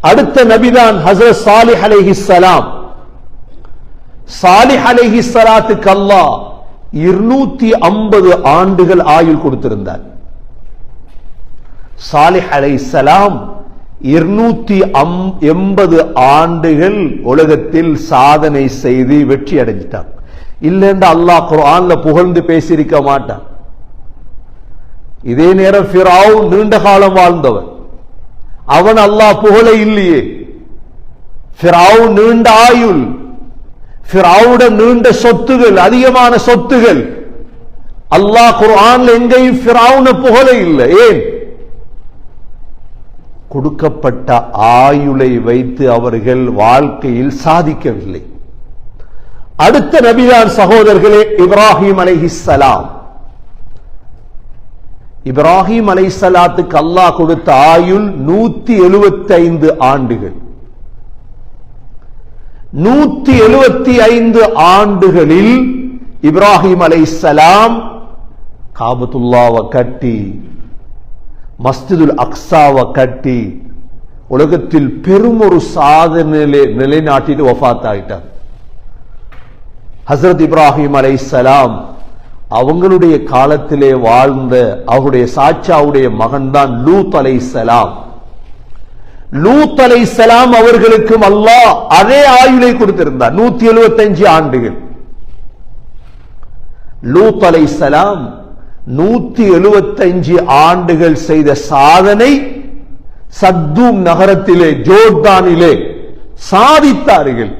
அடுத்த நபிதான் ஹஸ்ரத் சாலிஹ் அலைஹிஸ்ஸலாம். சாலிஹ் அலைஹிஸ்ஸலாத்துக்கு அல்லாஹ் 250 ஆண்டுகள் ஆயுள் கொடுத்திருந்தார். சாலிஹ் அலைஹிஸ்ஸலாம் 280 ஆண்டுகள் உலகத்தில் சாதனை செய்து வெற்றி அடைஞ்சிட்டார். இல்லைன்னு அல்லாஹ் குர்ஆன்ல புகழ்ந்து பேசியிருக்க மாட்டான். இதே நேரம் ஃபிரௌன் நீண்ட காலம் வாழ்ந்தவன், அவன் அல்லாஹ் புகழ இல்லையே. ஃபிரௌன் நீண்ட ஆயுள், ஃபிரௌனுடைய நீண்ட சொத்துகள், அதிகமான சொத்துகள். அல்லாஹ் குர்ஆன்ல எங்கேயும் ஃபிரௌனை புகழ இல்லை. ஏன்? கொடுக்கப்பட்ட ஆயுளை வைத்து அவர்கள் வாழ்க்கையில் சாதிக்கவில்லை. அடுத்த நபிதான் சகோதரர்களே இப்ராஹிம் அலைஹிஸ்ஸலாம். இப்ராஹிம் அலைஹிஸ்ஸலாத்துக்கு அல்லாஹ் கொடுத்த ஆயுள் 175 ஆண்டுகள். 175 ஆண்டுகளில் இப்ராஹிம் அலைஹிஸ்ஸலாம் காபத்துல்லாவை கட்டி, மஸ்ஜிதுல் அக்ஸாவை கட்டி, உலகத்தில் பெரும் ஒரு சாதனை நிலைநாட்டிட்டு வஃபாத் ஆயிட்டார். ஹஸ்ரத் இப்ராஹிம் அலைஹிஸ்ஸலாம் அவங்களுடைய காலத்திலே வாழ்ந்த அவருடைய சாச்சாவுடைய மகன்தான் லூத் அலைஹிஸ்ஸலாம். லூத் அலைஹிஸ்ஸலாம் அவர்களுக்கும் அல்லாஹ் அதே ஆயுளை கொடுத்திருந்தார், 175 ஆண்டுகள். லூத் அலைஹிஸ்ஸலாம் 175 ஆண்டுகள் செய்த சாதனை சத்தூம் நகரத்திலே, ஜோர்டானிலே சாதித்தார்கள்.